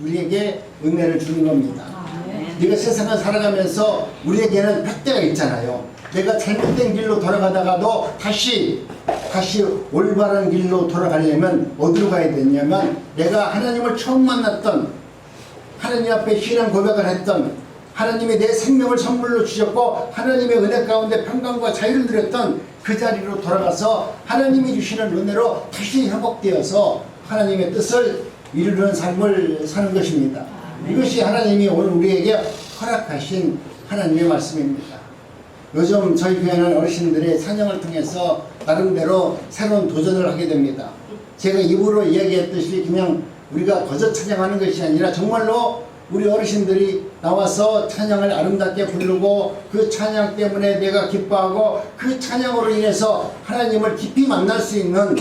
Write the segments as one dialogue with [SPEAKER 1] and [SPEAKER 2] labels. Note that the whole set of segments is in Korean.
[SPEAKER 1] 우리에게 은혜를 주는 겁니다. 네가 세상을 살아가면서 우리에게는 잣대가 있잖아요. 내가 잘못된 길로 돌아가다가도 다시 올바른 길로 돌아가려면 어디로 가야 되냐면, 내가 하나님을 처음 만났던, 하나님 앞에 신앙 고백을 했던, 하나님이 내 생명을 선물로 주셨고 하나님의 은혜 가운데 평강과 자유를 누렸던 그 자리로 돌아가서 하나님이 주시는 은혜로 다시 회복되어서 하나님의 뜻을 이루는 삶을 사는 것입니다. 이것이 하나님이 오늘 우리에게 허락하신 하나님의 말씀입니다. 요즘 저희 교회는 어르신들의 찬양을 통해서 나름대로 새로운 도전을 하게 됩니다. 제가 입으로 이야기했듯이 그냥 우리가 거저 찬양하는 것이 아니라 정말로 우리 어르신들이 나와서 찬양을 아름답게 부르고 그 찬양 때문에 내가 기뻐하고 그 찬양으로 인해서 하나님을 깊이 만날 수 있는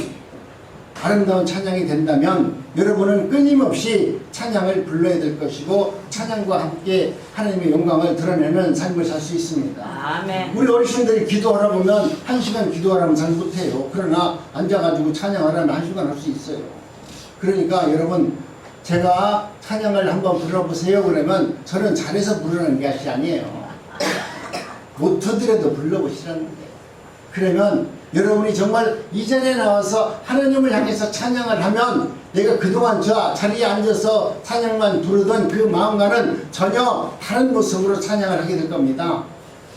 [SPEAKER 1] 아름다운 찬양이 된다면 여러분은 끊임없이 찬양을 불러야 될 것이고 찬양과 함께 하나님의 영광을 드러내는 삶을 살 수 있습니다.
[SPEAKER 2] 아멘.
[SPEAKER 1] 우리 어르신들이 기도하라 보면 1시간 기도하라면 잘 못해요. 그러나 앉아가지고 찬양하라면 1시간 할 수 있어요. 그러니까 여러분, 제가 찬양을 한번 불러보세요 그러면 저는 잘해서 부르는 것이 아니에요. 못하더라도 불러보시라는 거예요. 그러면 여러분이 정말 이 자리에 나와서 하나님을 향해서 찬양을 하면 내가 그동안 저 자리에 앉아서 찬양만 부르던 그 마음과는 전혀 다른 모습으로 찬양을 하게 될 겁니다.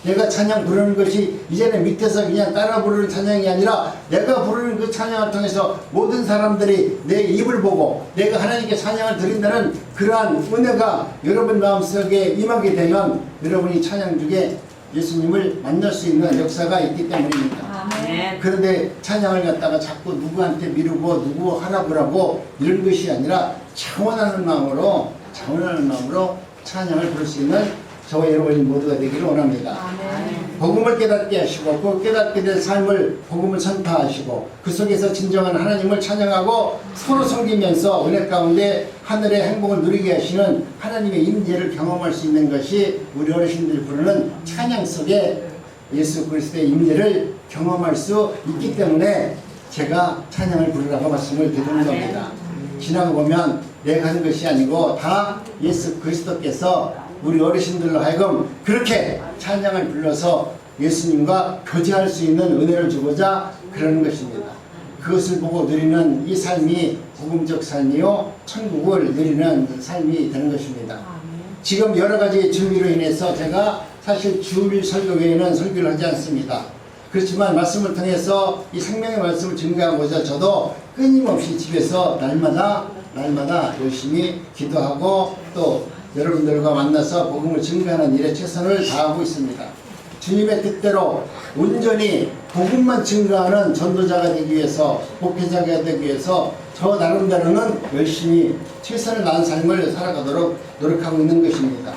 [SPEAKER 1] 내가 찬양 부르는 것이 이제는 밑에서 그냥 따라 부르는 찬양이 아니라 내가 부르는 그 찬양을 통해서 모든 사람들이 내 입을 보고 내가 하나님께 찬양을 드린다는 그러한 은혜가 여러분 마음속에 임하게 되면 여러분이 찬양 중에 예수님을 만날 수 있는 역사가 있기 때문입니다.
[SPEAKER 2] 아멘.
[SPEAKER 1] 그런데 찬양을 갖다가 자꾸 누구한테 미루고 누구 하라고 하고 이런 것이 아니라 차원하는 마음으로 찬양을 부를 수 있는 저와 여러분이 모두가 되기를 원합니다.
[SPEAKER 2] 아멘.
[SPEAKER 1] 복음을 깨닫게 하시고 그 깨닫게 된 삶을 복음을 선포하시고 그 속에서 진정한 하나님을 찬양하고 서로 섬기면서 은혜 가운데 하늘의 행복을 누리게 하시는 하나님의 임재를 경험할 수 있는 것이 우리 어르신들이 부르는 찬양 속에 예수 그리스도의 임재를 경험할 수 있기 때문에 제가 찬양을 부르라고 말씀을 드리는 겁니다. 지나고 보면 내가 하는 것이 아니고 다 예수 그리스도께서 우리 어르신들로 하여금 그렇게 찬양을 불러서 예수님과 교제할 수 있는 은혜를 주고자 그러는 것입니다. 그것을 보고 누리는 이 삶이 복음적 삶이요 천국을 누리는 삶이 되는 것입니다. 지금 여러 가지 준비로 인해서 제가 사실 주일 설교 외에는 설교를 하지 않습니다. 그렇지만 말씀을 통해서 이 생명의 말씀을 증거하고자 저도 끊임없이 집에서 날마다 열심히 기도하고 또 여러분들과 만나서 복음을 증거하는 일에 최선을 다하고 있습니다. 주님의 뜻대로 온전히 복음만 증거하는 전도자가 되기 위해서, 목회자가 되기 위해서 저 나름대로는 열심히 최선을 다한 삶을 살아가도록 노력하고 있는 것입니다.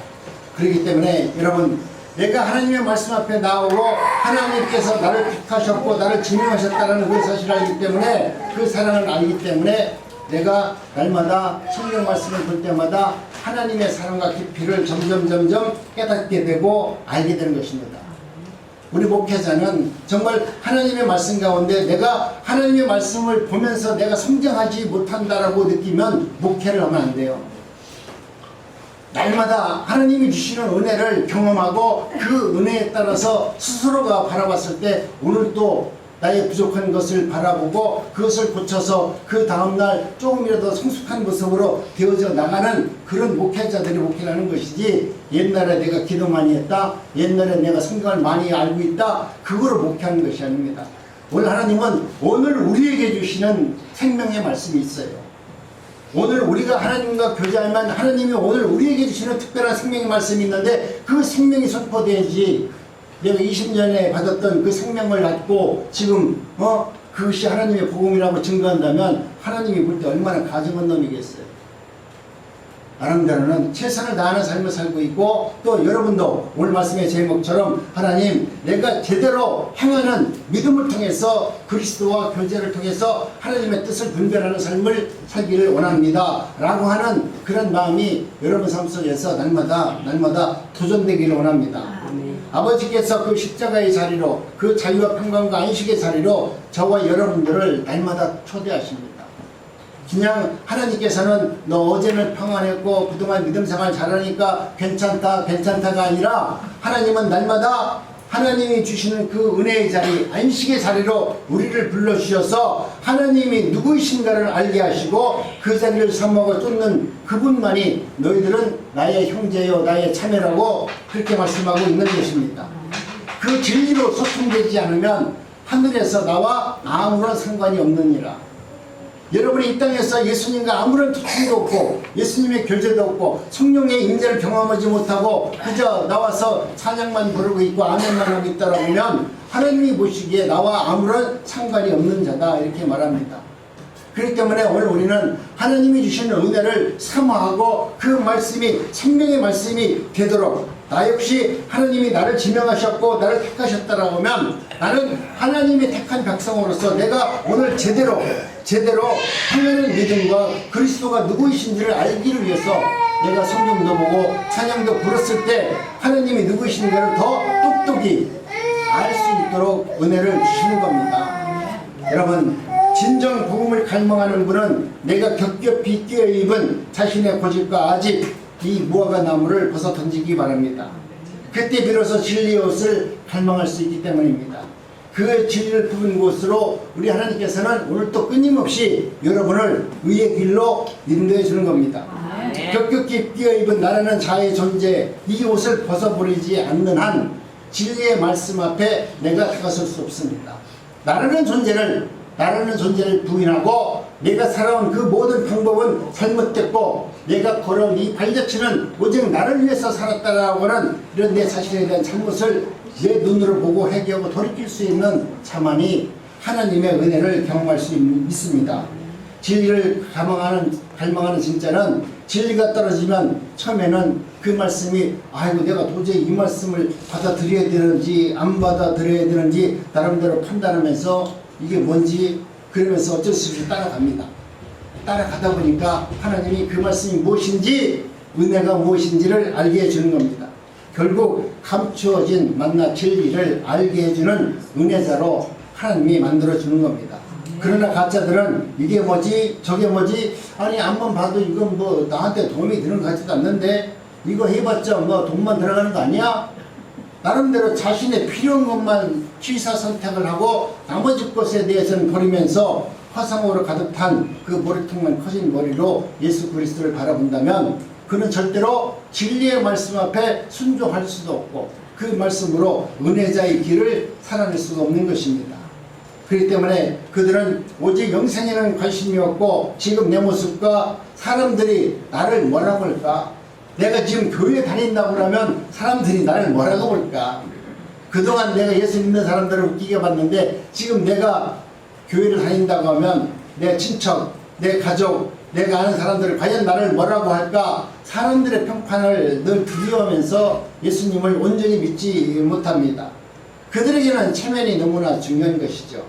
[SPEAKER 1] 그렇기 때문에 여러분, 내가 하나님의 말씀 앞에 나오고 하나님께서 나를 택하셨고 나를 지명하셨다는 그 사실을 알기 때문에, 그 사랑을 알기 때문에 내가 날마다 성경 말씀을 볼 때마다 하나님의 사랑과 깊이를 점점 깨닫게 되고 알게 되는 것입니다. 우리 목회자는 정말 하나님의 말씀 가운데 내가 하나님의 말씀을 보면서 내가 성장하지 못한다라고 느끼면 목회를 하면 안 돼요. 날마다 하나님이 주시는 은혜를 경험하고 그 은혜에 따라서 스스로가 바라봤을 때 오늘 또 나의 부족한 것을 바라보고 그것을 고쳐서 그 다음날 조금이라도 성숙한 모습으로 되어져 나가는 그런 목회자들이 목회라는 것이지, 옛날에 내가 기도 많이 했다, 옛날에 내가 성경을 많이 알고 있다, 그거를 목회하는 것이 아닙니다. 오늘 하나님은 오늘 우리에게 주시는 생명의 말씀이 있어요. 오늘 우리가 하나님과 교제하면 하나님이 오늘 우리에게 주시는 특별한 생명의 말씀이 있는데 그 생명이 선포되지, 내가 20년에 받았던 그 생명을 갖고 지금 그것이 하나님의 복음이라고 증거한다면 하나님이 볼 때 얼마나 가증한 놈이겠어요. 나름대로는 최선을 다하는 삶을 살고 있고, 또 여러분도 오늘 말씀의 제목처럼 하나님, 내가 제대로 행하는 믿음을 통해서 그리스도와 교제를 통해서 하나님의 뜻을 분별하는 삶을 살기를 원합니다 라고 하는 그런 마음이 여러분 삶 속에서 날마다 도전되기를 원합니다. 아버지께서 그 십자가의 자리로, 그 자유와 평강과 안식의 자리로 저와 여러분들을 날마다 초대하십니다. 그냥 하나님께서는 너 어제는 평안했고 그동안 믿음 생활 잘하니까 괜찮다가 아니라 하나님은 날마다 하나님이 주시는 그 은혜의 자리, 안식의 자리로 우리를 불러주셔서 하나님이 누구이신가를 알게 하시고 그 자리를 삼먹어 쫓는 그분만이 너희들은 나의 형제요 나의 자매라고 그렇게 말씀하고 있는 것입니다. 그 진리로 소통되지 않으면 하늘에서 나와 아무런 상관이 없느니라. 여러분이 이 땅에서 예수님과 아무런 소통도 없고 예수님의 교제도 없고 성령의 임재를 경험하지 못하고 그저 나와서 찬양만 부르고 있고 아멘만 하고 있다고 하면 하나님이 보시기에 나와 아무런 상관이 없는 자다 이렇게 말합니다. 그렇기 때문에 오늘 우리는 하나님이 주시는 은혜를 사모하고 그 말씀이 생명의 말씀이 되도록 나 역시 하나님이 나를 지명하셨고 나를 택하셨다라고 하면 나는 하나님의 택한 백성으로서 내가 오늘 제대로 하나님의 믿음과 그리스도가 누구이신지를 알기를 위해서 내가 성경도 보고 찬양도 부르을 때 하나님이 누구이신가를 더 똑똑히 알 수 있도록 은혜를 주시는 겁니다. 여러분 진정 복음을 갈망하는 분은 내가 겹겹이 끼어입은 자신의 고집과 아집 이 무화과 나무를 벗어 던지기 바랍니다. 그때 비로소 진리의 옷을 갈망할 수 있기 때문입니다. 그 진리를 품은 곳으로 우리 하나님께서는 오늘 또 끊임없이 여러분을 의의 길로 인도해 주는 겁니다. 겹겹이 끼어입은 나라는 자의 존재 이 옷을 벗어버리지 않는 한 진리의 말씀 앞에 내가 다가설 수 없습니다. 나라는 존재를 부인하고 내가 살아온 그 모든 방법은 잘못됐고 내가 걸어온 이 발자취는 오직 나를 위해서 살았다라고 하는 이런 내 자신에 대한 잘못을 내 눈으로 보고 회개하고 돌이킬 수 있는 자만이 하나님의 은혜를 경험할 수 있습니다. 진리를 갈망하는 진짜는 진리가 떨어지면 처음에는 그 말씀이 아이고 내가 도저히 이 말씀을 받아들여야 되는지 안 받아들여야 되는지 나름대로 판단하면서 이게 뭔지 그러면서 어쩔 수 없이 따라갑니다. 따라가다 보니까 하나님이 그 말씀이 무엇인지 은혜가 무엇인지를 알게 해주는 겁니다. 결국 감추어진 만나 진리를 알게 해주는 은혜자로 하나님이 만들어주는 겁니다. 그러나 가짜들은 이게 뭐지 저게 뭐지 아니 한번 봐도 이건 뭐 나한테 도움이 되는 것 같지도 않는데 이거 해봤자 뭐 돈만 들어가는 거 아니야? 나름대로 자신의 필요한 것만 취사 선택을 하고 나머지 것에 대해서는 버리면서 화상으로 가득 탄 그 머리통만 커진 머리로 예수 그리스도를 바라본다면 그는 절대로 진리의 말씀 앞에 순종할 수도 없고 그 말씀으로 은혜자의 길을 살아낼 수가 없는 것입니다. 그렇기 때문에 그들은 오직 영생에는 관심이 없고 지금 내 모습과 사람들이 나를 뭐라고 할까? 내가 지금 교회 다닌다고 하면 사람들이 나를 뭐라고 볼까? 그동안 내가 예수 믿는 사람들을 웃기게 봤는데 지금 내가 교회를 다닌다고 하면 내 친척, 내 가족, 내가 아는 사람들을 과연 나를 뭐라고 할까? 사람들의 평판을 늘 두려워하면서 예수님을 온전히 믿지 못합니다. 그들에게는 체면이 너무나 중요한 것이죠.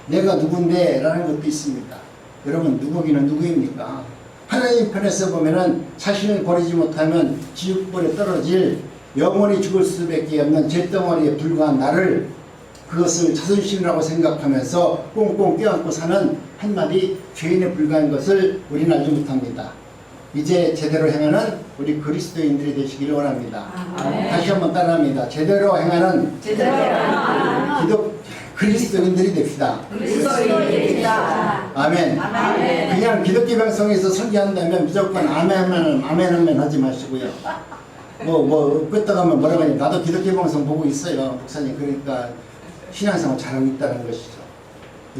[SPEAKER 1] 내가 누군데? 라는 것도 있습니다. 여러분 누구기는 누구입니까? 하나님 편에서 보면은 자신을 버리지 못하면 지옥불에 떨어질 영원히 죽을 수밖에 없는 잿덩어리에 불과한 나를 그것을 자존심이라고 생각하면서 꽁꽁 껴안고 사는 한마디 죄인에 불과한 것을 우리는 알지 못합니다. 이제 제대로 행하는 우리 그리스도인들이 되시기를 원합니다. 다시 한번 따라합니다. 제대로 행하는 그리스도인들이 됩시다. 아멘. 그냥 기독교 방송에서 설교한다면 무조건 아멘 하지 마시고요. 끄떡하면 뭐라고 하냐. 나도 기독교 방송 보고 있어요. 목사님. 그러니까 신앙생활 잘하고 있다는 것이죠.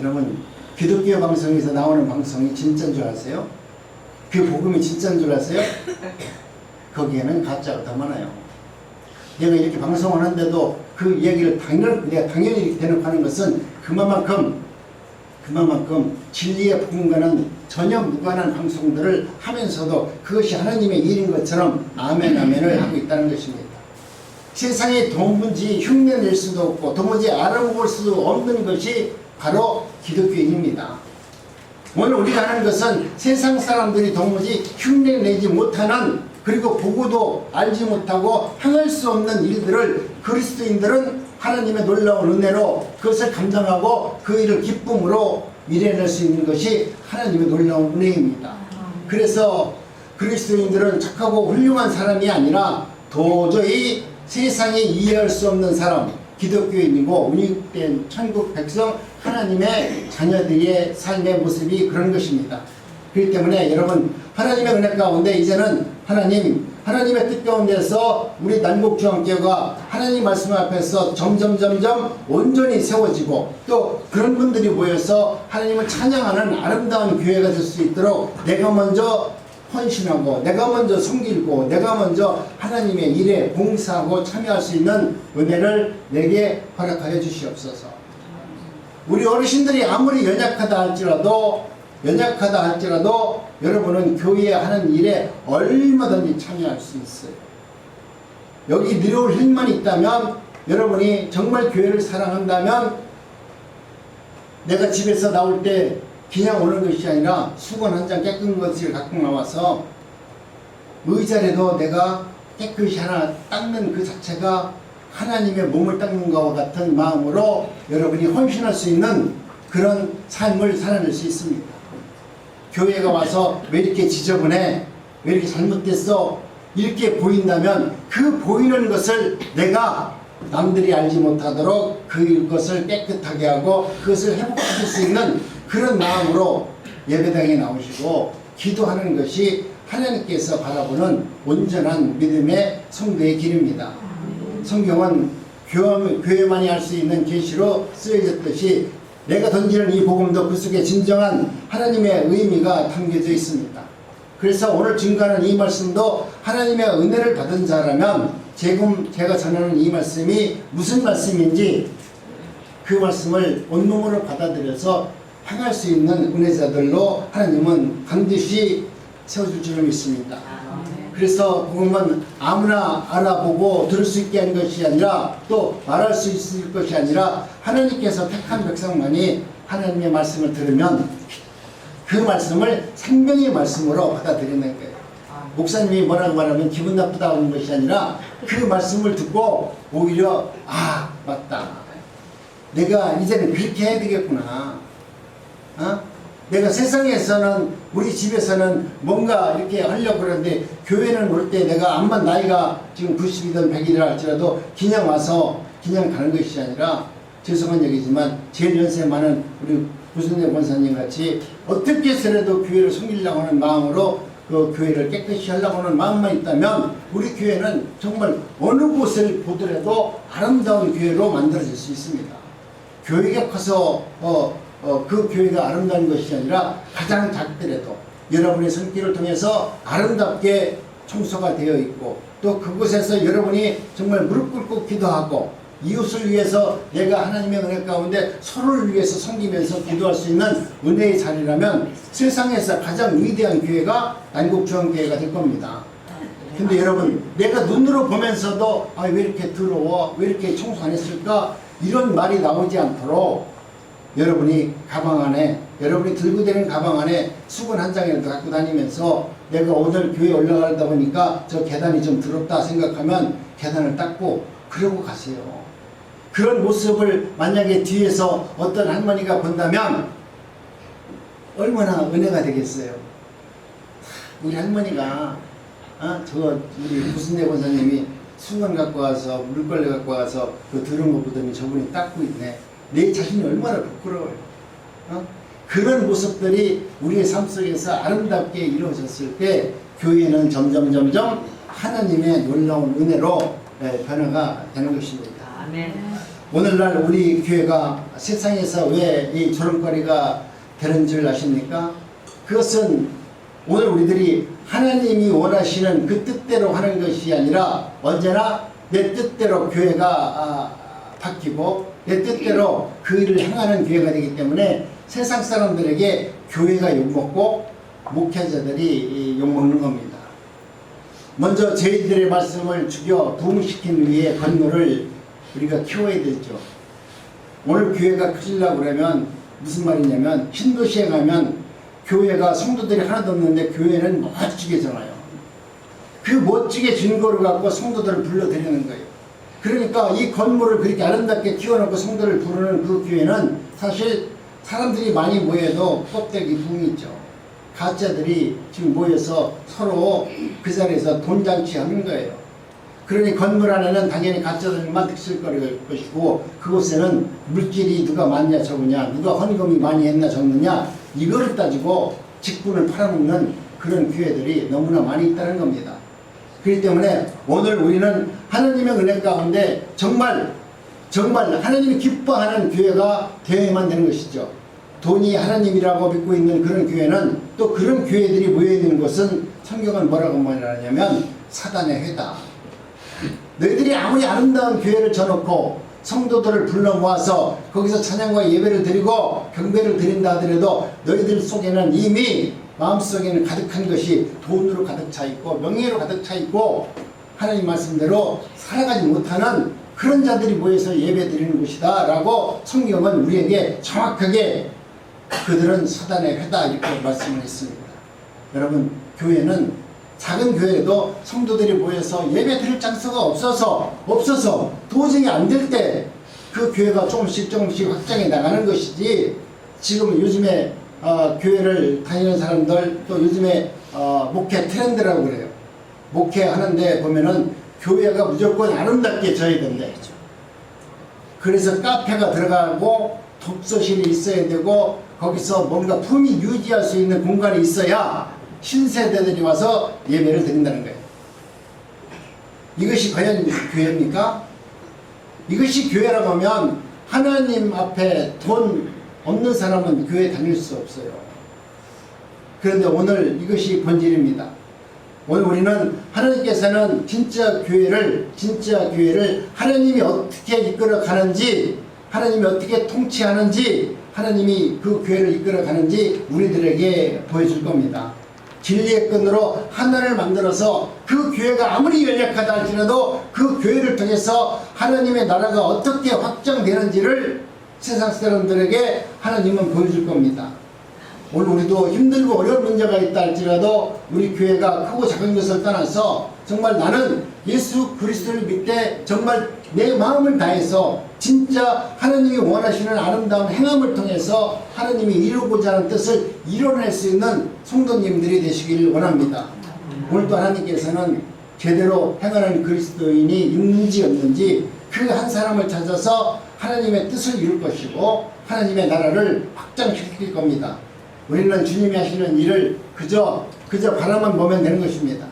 [SPEAKER 1] 여러분, 기독교 방송에서 나오는 방송이 진짜인 줄 아세요? 그 복음이 진짜인 줄 아세요? 거기에는 가짜가 더 많아요. 내가 이렇게 방송을 하는데도 그 이야기를 내가 당연히 대놓고 하는 것은 그만큼 진리의 복음과는 전혀 무관한 방송들을 하면서도 그것이 하나님의 일인 것처럼 아멘을 하고 있다는 것입니다. 세상에 도무지 흉내낼 수도 없고 도무지 알아볼 수도 없는 것이 바로 기독교인입니다. 오늘 우리가 하는 것은 세상 사람들이 도무지 흉내내지 못하는 그리고 보고도 알지 못하고 행할 수 없는 일들을 그리스도인들은 하나님의 놀라운 은혜로 그것을 감당하고 그 일을 기쁨으로 밀어낼 수 있는 것이 하나님의 놀라운 은혜입니다. 그래서 그리스도인들은 착하고 훌륭한 사람이 아니라 도저히 세상에 이해할 수 없는 사람, 기독교인이고 운육된 천국 백성 하나님의 자녀들의 삶의 모습이 그런 것입니다. 그렇기 때문에 여러분 하나님의 은혜 가운데 이제는 하나님의 뜻 가운데서 우리 난국중앙교회가 하나님 말씀 앞에서 점점 온전히 세워지고 또 그런 분들이 모여서 하나님을 찬양하는 아름다운 교회가 될 수 있도록 내가 먼저 헌신하고 내가 먼저 섬기고 내가 먼저 하나님의 일에 봉사하고 참여할 수 있는 은혜를 내게 허락하여 주시옵소서. 우리 어르신들이 아무리 연약하다 할지라도 여러분은 교회에 하는 일에 얼마든지 참여할 수 있어요. 여기 내려올 힘만 있다면, 여러분이 정말 교회를 사랑한다면 내가 집에서 나올 때 그냥 오는 것이 아니라 수건 한 장 깨끗한 것을 갖고 나와서 의자라도 내가 깨끗이 하나 닦는 그 자체가 하나님의 몸을 닦는 것과 같은 마음으로 여러분이 헌신할 수 있는 그런 삶을 살아낼 수 있습니다. 교회가 와서 왜 이렇게 지저분해? 왜 이렇게 잘못됐어? 이렇게 보인다면 그 보이는 것을 내가 남들이 알지 못하도록 그것을 깨끗하게 하고 그것을 회복시킬 수 있는 그런 마음으로 예배당에 나오시고 기도하는 것이 하나님께서 바라보는 온전한 믿음의 성도의 길입니다. 성경은 교회만이 할 수 있는 계시로 쓰여졌듯이 내가 던지는 이 복음도 그 속에 진정한 하나님의 의미가 담겨져 있습니다. 그래서 오늘 증거하는 이 말씀도 하나님의 은혜를 받은 자라면 지금 제가 전하는 이 말씀이 무슨 말씀인지 그 말씀을 온몸으로 받아들여서 행할 수 있는 은혜자들로 하나님은 반드시 세워줄 줄을 믿습니다. 그래서 복음은 아무나 알아보고 들을 수 있게 한 것이 아니라 또 말할 수 있을 것이 아니라 하나님께서 택한 백성만이 하나님의 말씀을 들으면 그 말씀을 생명의 말씀으로 받아들이는 거예요. 목사님이 뭐라고 말하면 기분 나쁘다 하는 것이 아니라 그 말씀을 듣고 오히려 아 맞다. 내가 이제는 그렇게 해야 되겠구나. 내가 세상에서는 우리 집에서는 뭔가 이렇게 하려고 그러는데 교회는 올 때 내가 암만 나이가 지금 90이든 100이든 할지라도 그냥 와서 그냥 가는 것이 아니라 죄송한 얘기지만 제일 연세 많은 우리 구순대 권사님 같이 어떻게 해서라도 교회를 섬기려고 하는 마음으로 그 교회를 깨끗이 하려고 하는 마음만 있다면 우리 교회는 정말 어느 곳을 보더라도 아름다운 교회로 만들어질 수 있습니다. 교회가 커서 그 교회가 아름다운 것이 아니라 가장 작더라도 여러분의 손길을 통해서 아름답게 청소가 되어 있고 또 그곳에서 여러분이 정말 무릎 꿇고 기도하고 이웃을 위해서 내가 하나님의 은혜 가운데 서로를 위해서 섬기면서 기도할 수 있는 은혜의 자리라면 세상에서 가장 위대한 교회가 난국중앙교회가 될 겁니다. 근데 여러분 내가 눈으로 보면서도 아, 왜 이렇게 더러워? 왜 이렇게 청소 안 했을까? 이런 말이 나오지 않도록 여러분이 가방 안에 여러분이 들고 다니는 가방 안에 수건 한 장이라도 갖고 다니면서 내가 오늘 교회에 올라가다 보니까 저 계단이 좀 더럽다 생각하면 계단을 닦고 그러고 가세요. 그런 모습을 만약에 뒤에서 어떤 할머니가 본다면 얼마나 은혜가 되겠어요. 우리 할머니가 우리 구순대 권사님이 수건 갖고 와서 물걸레 갖고 와서 그 더러운 거 보더니 저분이 닦고 있네. 내 자신이 얼마나 부끄러워요. 그런 모습들이 우리의 삶 속에서 아름답게 이루어졌을 때 교회는 점점 하나님의 놀라운 은혜로 변화가 되는 것입니다.
[SPEAKER 2] 아멘.
[SPEAKER 1] 오늘날 우리 교회가 세상에서 왜 이 조롱거리가 되는 줄 아십니까? 그것은 오늘 우리들이 하나님이 원하시는 그 뜻대로 하는 것이 아니라 언제나 내 뜻대로 교회가 바뀌고 내 뜻대로 그 일을 행하는 교회가 되기 때문에 세상 사람들에게 교회가 욕먹고 목회자들이 욕먹는 겁니다. 먼저 저희들의 말씀을 죽여 부흥시킨 위에 건물을 우리가 키워야 되죠. 오늘 교회가 커지려고 그러면 무슨 말이냐면 신도시에 가면 교회가 성도들이 하나도 없는데 교회는 멋지게 잖아요. 그 멋지게 증거를 갖고 성도들을 불러들이는 거예요. 그러니까 이 건물을 그렇게 아름답게 키워놓고 성도를 부르는 그 교회는 사실 사람들이 많이 모여도 껍데기 붕이죠. 가짜들이 지금 모여서 서로 그 자리에서 돈잔치 하는 거예요. 그러니 건물 안에는 당연히 가짜들만 있을 것이고, 그곳에는 물질이 누가 많냐 적으냐, 누가 헌금이 많이 했나 적느냐, 이거를 따지고 직분을 팔아먹는 그런 교회들이 너무나 많이 있다는 겁니다. 그렇기 때문에 오늘 우리는 하나님의 은혜 가운데 정말 하나님이 기뻐하는 교회가 되어야만 되는 것이죠. 돈이 하나님이라고 믿고 있는 그런 교회는, 또 그런 교회들이 모여있는 곳은 성경은 뭐라고 말하냐면 사단의 회다. 너희들이 아무리 아름다운 교회를 쳐놓고 성도들을 불러 모아서 거기서 찬양과 예배를 드리고 경배를 드린다 하더라도 너희들 속에는 이미 마음속에는 가득한 것이 돈으로 가득 차 있고 명예로 가득 차 있고 하나님 말씀대로 살아가지 못하는 그런 자들이 모여서 예배 드리는 곳이다 라고 성경은 우리에게 정확하게 그들은 사단의 회다 이렇게 말씀을 했습니다. 여러분, 교회는 작은 교회도 성도들이 모여서 예배 드릴 장소가 없어서 도저히 안 될 때 그 교회가 조금씩 확장해 나가는 것이지, 지금 요즘에 교회를 다니는 사람들, 또 요즘에 목회 트렌드라고 그래요. 목회하는데 보면은 교회가 무조건 아름답게 져야 된대. 그래서 카페가 들어가고 독서실이 있어야 되고 거기서 뭔가 품위 유지할 수 있는 공간이 있어야 신세대들이 와서 예배를 드린다는 거예요. 이것이 과연 교회입니까? 이것이 교회라고 하면 하나님 앞에 돈 없는 사람은 교회 다닐 수 없어요. 그런데 오늘 이것이 본질입니다. 오늘 우리는 하나님께서는 진짜 교회를 하나님이 어떻게 이끌어 가는지, 하나님이 어떻게 통치하는지, 하나님이 그 교회를 이끌어 가는지 우리들에게 보여줄 겁니다. 진리의 끈으로 하나를 만들어서 그 교회가 아무리 연약하다 할지라도 그 교회를 통해서 하나님의 나라가 어떻게 확장되는지를 세상 사람들에게 하나님은 보여줄 겁니다. 오늘 우리도 힘들고 어려운 문제가 있다 할지라도 우리 교회가 크고 작은 것을 떠나서 정말 나는 예수 그리스도를 믿되 정말 내 마음을 다해서 진짜 하나님이 원하시는 아름다운 행함을 통해서 하나님이 이루고자 하는 뜻을 이뤄낼 수 있는 성도님들이 되시길 원합니다. 오늘도 하나님께서는 제대로 행하는 그리스도인이 있는지 없는지 그 한 사람을 찾아서 하나님의 뜻을 이룰 것이고 하나님의 나라를 확장시킬 겁니다. 우리는 주님이 하시는 일을 그저 바라만 보면 되는 것입니다.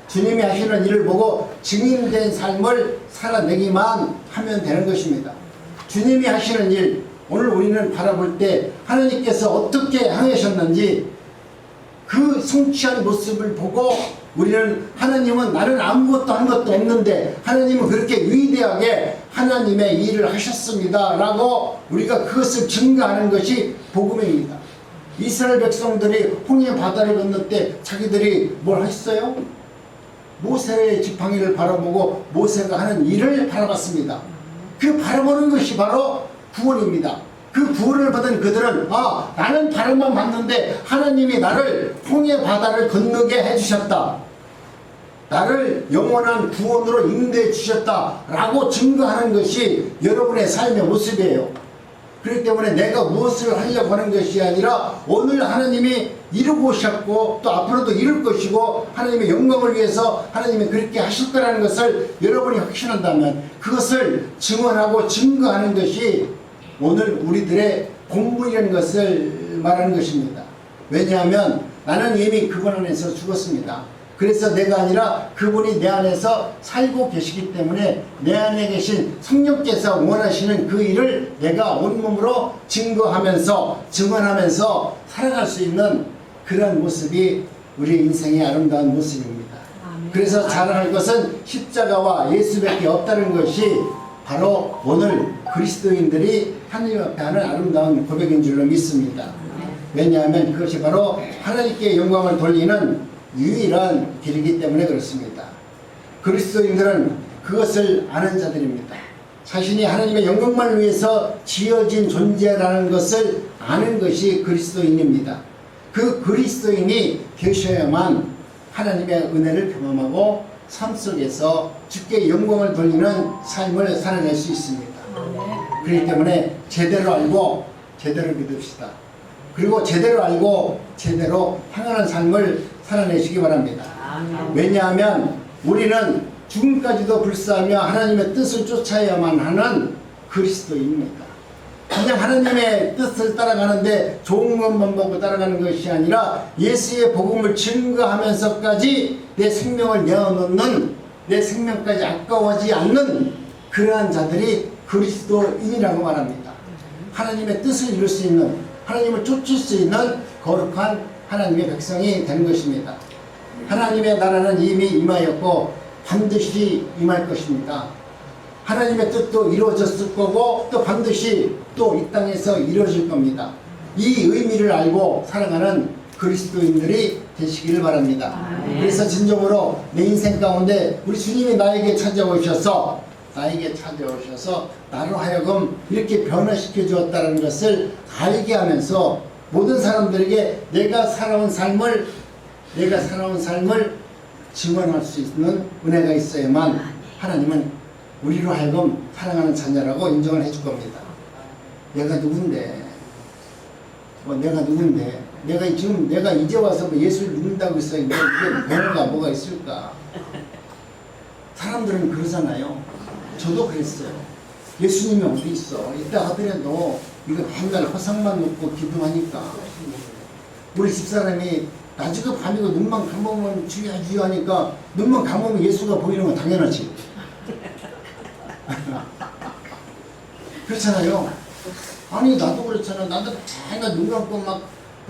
[SPEAKER 1] 주님이 하시는 일을 보고 증인된 삶을 살아내기만 하면 되는 것입니다. 주님이 하시는 일, 오늘 우리는 바라볼 때 하나님께서 어떻게 행하셨는지 그 성취한 모습을 보고 우리는 하나님은 나는 아무것도 한 것도 없는데 하나님은 그렇게 위대하게 하나님의 일을 하셨습니다 라고 우리가 그것을 증거하는 것이 복음입니다. 이스라엘 백성들이 홍해 바다를 건널 때 자기들이 뭘 했어요? 모세의 지팡이를 바라보고 모세가 하는 일을 바라봤습니다. 그 바라보는 것이 바로 구원입니다. 그 구원을 받은 그들은 나는 바라만 봤는데 하나님이 나를 홍해 바다를 건너게 해주셨다. 나를 영원한 구원으로 인도해 주셨다 라고 증거하는 것이 여러분의 삶의 모습이에요. 그렇기 때문에 내가 무엇을 하려고 하는 것이 아니라 오늘 하나님이 이루고 오셨고 또 앞으로도 이룰 것이고 하나님의 영광을 위해서 하나님이 그렇게 하실 거라는 것을 여러분이 확신한다면 그것을 증언하고 증거하는 것이 오늘 우리들의 본분이라는 것을 말하는 것입니다. 왜냐하면 나는 이미 그분 안에서 죽었습니다. 그래서 내가 아니라 그분이 내 안에서 살고 계시기 때문에 내 안에 계신 성령께서 원하시는 그 일을 내가 온몸으로 증거하면서 증언하면서 살아갈 수 있는 그런 모습이 우리 인생의 아름다운 모습입니다. 그래서 자랑할 것은 십자가와 예수밖에 없다는 것이 바로 오늘 그리스도인들이 하나님 앞에 하는 아름다운 고백인 줄로 믿습니다. 왜냐하면 그것이 바로 하나님께 영광을 돌리는 유일한 길이기 때문에 그렇습니다. 그리스도인들은 그것을 아는 자들입니다. 자신이 하나님의 영광만을 위해서 지어진 존재라는 것을 아는 것이 그리스도인입니다. 그 그리스도인이 되셔야만 하나님의 은혜를 경험하고 삶 속에서 주께 영광을 돌리는 삶을 살아낼 수 있습니다. 그렇기 때문에 제대로 알고 제대로 믿읍시다. 그리고 제대로 알고 제대로 행하는 삶을 살아내시기 바랍니다. 왜냐하면 우리는 죽음까지도 불사하며 하나님의 뜻을 쫓아야만 하는 그리스도입니다. 그냥 하나님의 뜻을 따라가는데 좋은 것만 보고 따라가는 것이 아니라 예수의 복음을 증거하면서까지 내 생명을 내어놓는, 내 생명까지 아까워하지 않는 그러한 자들이 그리스도인이라고 말합니다. 하나님의 뜻을 이룰 수 있는, 하나님을 쫓을 수 있는 거룩한 하나님의 백성이 되는 것입니다. 하나님의 나라는 이미 임하였고 반드시 임할 것입니다. 하나님의 뜻도 이루어졌을 거고 또 반드시 또 이 땅에서 이루어질 겁니다. 이 의미를 알고 살아가는 그리스도인들이 되시기를 바랍니다. 그래서 진정으로 내 인생 가운데 우리 주님이 나에게 찾아오셔서 나로 하여금 이렇게 변화시켜 주었다는 것을 알게 하면서 모든 사람들에게 내가 살아온 삶을 증언할 수 있는 은혜가 있어야만 하나님은 우리로 하여금 사랑하는 자녀라고 인정을 해줄 겁니다. 내가 누군데? 내가 이제 와서 예수를 믿는다고 했어. 이게 변화가 뭐가 있을까? 사람들은 그러잖아요. 저도 그랬어요. 예수님이 어디 있어? 이따 하더라도 이거 맨날 허상만 놓고 기도하니까. 우리 집사람이 낮이고 밤이고 눈만 감으면 주여 하니까 눈만 감으면 예수가 보이는 건 당연하지. 그렇잖아요. 아니 나도 그렇잖아. 나도 맨날 눈 감고 막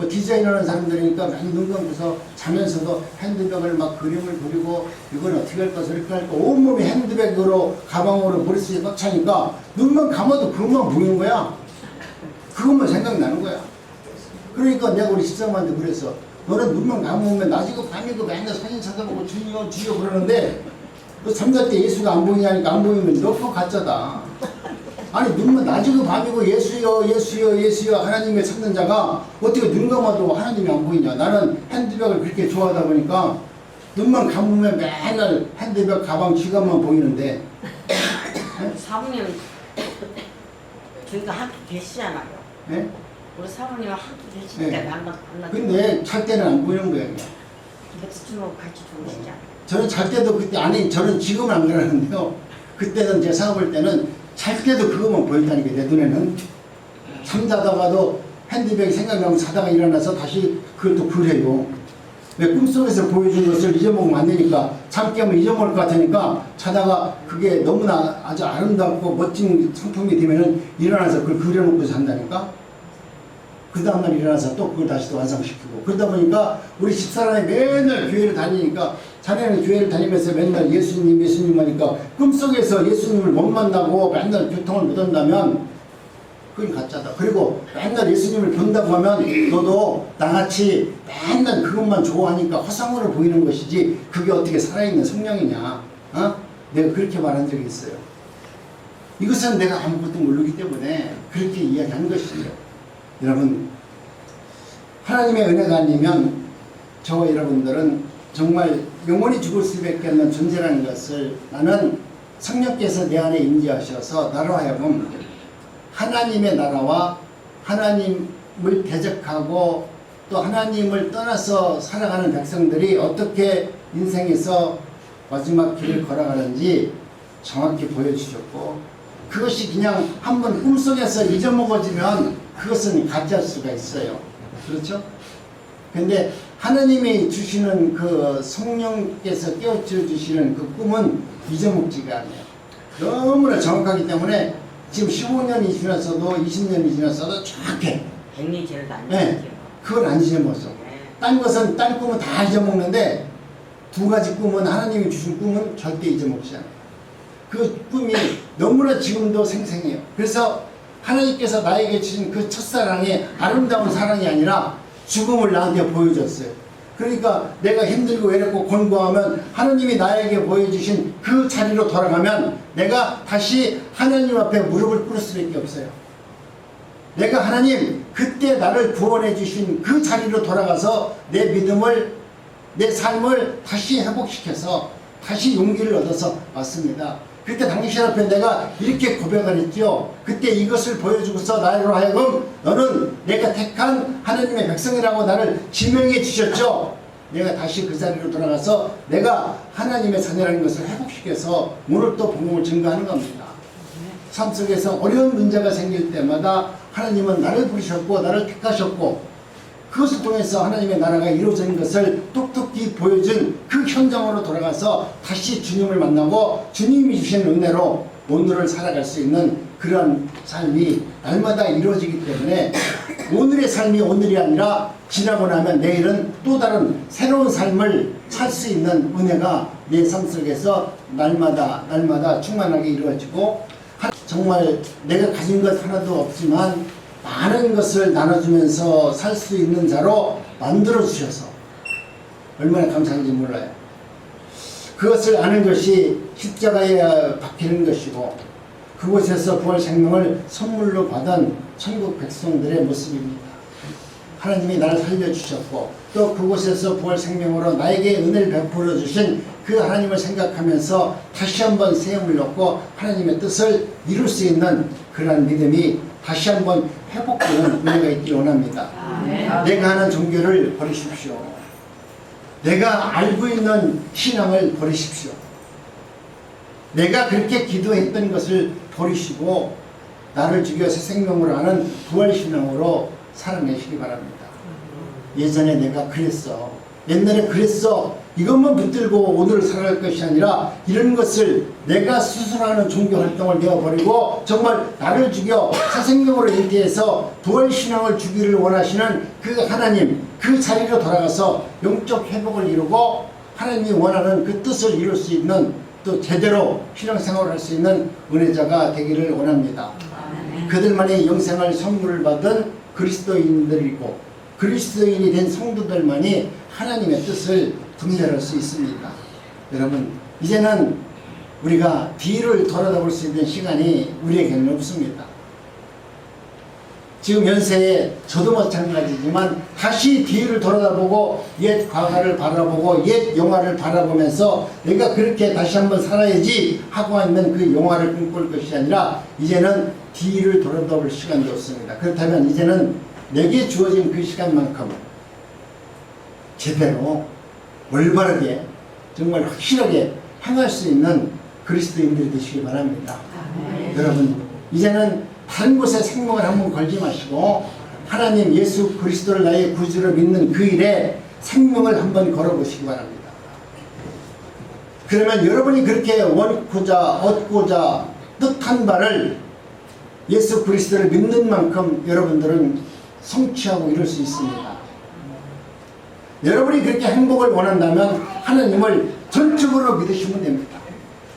[SPEAKER 1] 디자인하는 사람들이니까 맨날 눈 감고서 자면서도 핸드백을 막 그림을 그리고 이건 어떻게 할까 저렇게 할까 온몸이 핸드백으로 가방으로 머릿속에 꽉 차니까 눈만 감아도 그것만 보이는 거야. 그것만 생각나는 거야. 그러니까 내가 우리 집사람한테 그랬어. 너는 눈만 감으면 낮이고 밤이고 맨날 사진 찾아보고 주여 주여 그러는데 너 잠잘 때 예수가 안 보이냐니까 안 보이면 너 그거 가짜다. 아니 눈만 낮이고 밤이고 예수여 예수여 예수여 하나님을 찾는 자가 어떻게 눈 감아도 하나님이 안 보이냐. 나는 핸드백을 그렇게 좋아하다 보니까 눈만 감으면 맨날 핸드백 가방 지갑만 보이는데
[SPEAKER 2] 사모님 저희가 학교 계시잖아요.
[SPEAKER 1] 네?
[SPEAKER 2] 우리 사모님 학교 계시니까
[SPEAKER 1] 네.
[SPEAKER 2] 만나
[SPEAKER 1] 근데 잘 때는 안 보이는 거예요.
[SPEAKER 2] 맥주로 같이 주무시잖아요.
[SPEAKER 1] 저는 잘 때도 그때 아니 저는 지금은 안 그러는데요. 그때는 제가 생각할 때는 잘 때도 그것만 보였다니까 내 눈에는. 잠자다가도 핸드백이 생각나면 자다가 일어나서 다시 그걸 또 그려요. 왜 꿈속에서 보여준 것을 잊어먹으면 안 되니까 잠 깨면 잊어먹을 것 같으니까 자다가 그게 너무나 아주 아름답고 멋진 상품이 되면은 일어나서 그걸 그려놓고 잔다니까. 그 다음날 일어나서 또 그걸 다시 또 완성시키고 그러다 보니까 우리 집사람이 맨날 교회를 다니니까 자네는 교회를 다니면서 맨날 예수님 예수님 하니까 꿈속에서 예수님을 못 만나고 맨날 교통을 못 한다면 그건 가짜다. 그리고 맨날 예수님을 본다고 하면 너도 나같이 맨날 그것만 좋아하니까 허상으로 보이는 것이지 그게 어떻게 살아있는 성령이냐. 어? 내가 그렇게 말한 적이 있어요. 이것은 내가 아무것도 모르기 때문에 그렇게 이야기하는 것이죠. 여러분 하나님의 은혜가 아니면 저와 여러분들은 정말 영원히 죽을 수밖에 없는 존재라는 것을 나는 성령께서 내 안에 임재하셔서 나로 하여금 하나님의 나라와 하나님을 대적하고 또 하나님을 떠나서 살아가는 백성들이 어떻게 인생에서 마지막 길을 걸어가는지 정확히 보여주셨고 그것이 그냥 한번 꿈속에서 잊어먹어지면 그것은 가짜일 수가 있어요. 그렇죠? 근데 하나님이 주시는 그 성령께서 깨우쳐 주시는 그 꿈은 잊어먹지가 않아요. 너무나 정확하기 때문에 지금 15년이 지났어도 20년이 지났어도 정확해.
[SPEAKER 2] 백리제를 안
[SPEAKER 1] 네, 그걸 안 잊어먹었어. 딴 것은 딴 꿈은 다 잊어먹는데 두 가지 꿈은 하나님이 주신 꿈은 절대 잊어먹지 않아요. 그 꿈이 너무나 지금도 생생해요. 그래서 하나님께서 나에게 주신 그 첫사랑이 아름다운 사랑이 아니라 죽음을 나한테 보여줬어요. 그러니까 내가 힘들고 외롭고 곤고하면 하나님이 나에게 보여주신 그 자리로 돌아가면 내가 다시 하나님 앞에 무릎을 꿇을 수밖에 없어요. 내가 하나님 그때 나를 구원해 주신 그 자리로 돌아가서 내 믿음을 내 삶을 다시 회복시켜서 다시 용기를 얻어서 왔습니다. 그때 당신 앞에 내가 이렇게 고백을 했죠. 그때 이것을 보여주고서 나로 하여금 너는 내가 택한 하나님의 백성이라고 나를 지명해 주셨죠. 내가 다시 그 자리로 돌아가서 내가 하나님의 자녀라는 것을 회복시켜서 오늘 또 복음을 증거하는 겁니다. 삶 속에서 어려운 문제가 생길 때마다 하나님은 나를 부르셨고 나를 택하셨고 그것을 통해서 하나님의 나라가 이루어지는 것을 똑똑히 보여준 그 현장으로 돌아가서 다시 주님을 만나고 주님이 주신 은혜로 오늘을 살아갈 수 있는 그런 삶이 날마다 이루어지기 때문에 오늘의 삶이 오늘이 아니라 지나고 나면 내일은 또 다른 새로운 삶을 살 수 있는 은혜가 내 삶 속에서 날마다 충만하게 이루어지고 정말 내가 가진 것 하나도 없지만 많은 것을 나눠주면서 살 수 있는 자로 만들어주셔서 얼마나 감사한지 몰라요. 그것을 아는 것이 십자가에 박히는 것이고 그곳에서 부활 생명을 선물로 받은 천국 백성들의 모습입니다. 하나님이 나를 살려주셨고 또 그곳에서 부활 생명으로 나에게 은혜를 베풀어 주신 그 하나님을 생각하면서 다시 한번 새 힘을 얻고 하나님의 뜻을 이룰 수 있는 그러한 믿음이 다시 한번 회복되는 은혜가 있기를 원합니다. 내가 하는 종교를 버리십시오. 내가 알고 있는 신앙을 버리십시오. 내가 그렇게 기도했던 것을 버리시고 나를 죽여 새 생명으로 하는 부활신앙으로 살아내시기 바랍니다. 예전에 내가 그랬어. 옛날에 그랬어. 이것만 붙들고 오늘을 살아갈 것이 아니라 이런 것을 내가 스스로 하는 종교 활동을 내어버리고 정말 나를 죽여 새 생명으로 인태해서 부활신앙을 주기를 원하시는 그 하나님 그 자리로 돌아가서 영적 회복을 이루고 하나님이 원하는 그 뜻을 이룰 수 있는 또 제대로 신앙생활을 할 수 있는 은혜자가 되기를 원합니다. 그들만이 영생을 선물을 받은 그리스도인들이고 그리스도인이 된 성도들만이 하나님의 뜻을 분별할 수 있습니다. 여러분 이제는 우리가 뒤를 돌아다볼 수 있는 시간이 우리에게는 없습니다. 지금 연세에 저도 마찬가지지만 다시 뒤를 돌아다보고 옛 과거를 바라보고 옛 영화를 바라보면서 내가 그렇게 다시 한번 살아야지 하고 있는 그 영화를 꿈꿀 것이 아니라 이제는 뒤를 돌아다볼 시간도 없습니다. 그렇다면 이제는 내게 주어진 그 시간만큼 제대로 올바르게 정말 확실하게 행할 수 있는 그리스도인들이 되시기 바랍니다. 여러분 이제는 다른 곳에 생명을 한번 걸지 마시고 하나님 예수 그리스도를 나의 구주로 믿는 그 일에 생명을 한번 걸어보시기 바랍니다. 그러면 여러분이 그렇게 원고자 얻고자 뜻한 바를 예수 그리스도를 믿는 만큼 여러분들은 성취하고 이룰 수 있습니다. 여러분이 그렇게 행복을 원한다면 하나님을 전적으로 믿으시면 됩니다.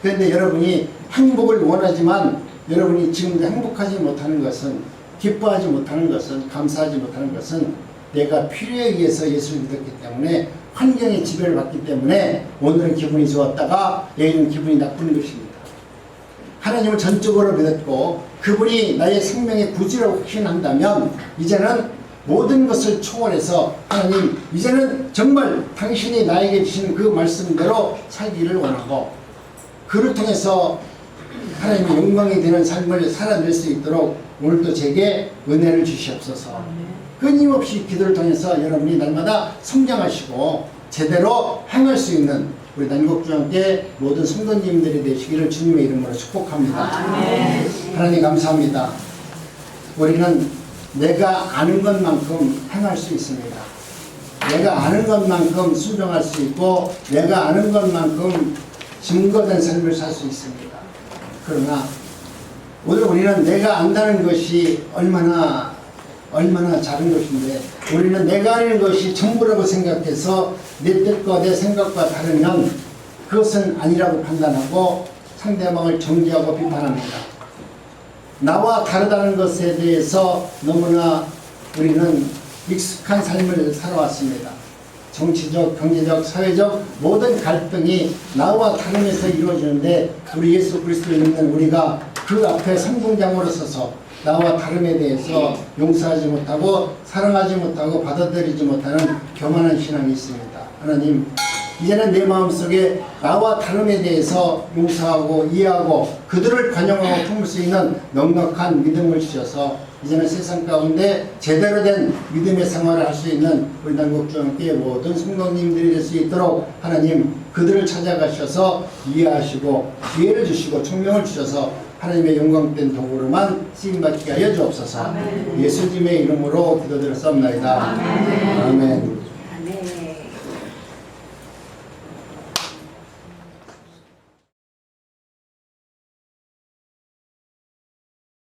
[SPEAKER 1] 그런데 여러분이 행복을 원하지만 여러분이 지금 행복하지 못하는 것은 기뻐하지 못하는 것은 감사하지 못하는 것은 내가 필요에 의해서 예수를 믿었기 때문에 환경의 지배를 받기 때문에 오늘은 기분이 좋았다가 내일은 기분이 나쁜 것입니다. 하나님을 전적으로 믿었고 그분이 나의 생명의 구주라고 확신한다면 이제는 모든 것을 초월해서 하나님 이제는 정말 당신이 나에게 주신 그 말씀대로 살기를 원하고 그를 통해서 하나님의 영광이 되는 삶을 살아낼 수 있도록 오늘도 제게 은혜를 주시옵소서. 끊임없이 기도를 통해서 여러분이 날마다 성장하시고 제대로 행할 수 있는 우리 난곡중앙교회 모든 성도님들이 되시기를 주님의 이름으로 축복합니다. 하나님 감사합니다. 우리는 내가 아는 것만큼 행할 수 있습니다. 내가 아는 것만큼 순종할 수 있고 내가 아는 것만큼 증거된 삶을 살 수 있습니다. 그러나 오늘 우리는 내가 안다는 것이 얼마나 작은 것인데 우리는 내가 아는 것이 전부라고 생각해서 내 뜻과 내 생각과 다르면 그것은 아니라고 판단하고 상대방을 정죄하고 비판합니다. 나와 다르다는 것에 대해서 너무나 우리는 익숙한 삶을 살아왔습니다. 정치적, 경제적, 사회적 모든 갈등이 나와 다름에서 이루어지는데 우리 예수 그리스도를 믿는 우리가 그 앞에 선봉장으로 서서 나와 다름에 대해서 용서하지 못하고 사랑하지 못하고 받아들이지 못하는 교만한 신앙이 있습니다. 하나님 이제는 내 마음속에 나와 다름에 대해서 용서하고 이해하고 그들을 관용하고 품을 수 있는 넉넉한 믿음을 주셔서 이제는 세상 가운데 제대로 된 믿음의 생활을 할 수 있는 우리 남국중앙교회 모든 성도님들이 될 수 있도록 하나님 그들을 찾아가셔서 이해하시고 기회를 주시고 총명을 주셔서 하나님의 영광된 도구로만 쓰임받게 하여 주옵소서. 예수님의 이름으로 기도드렸사옵나이다. 아멘.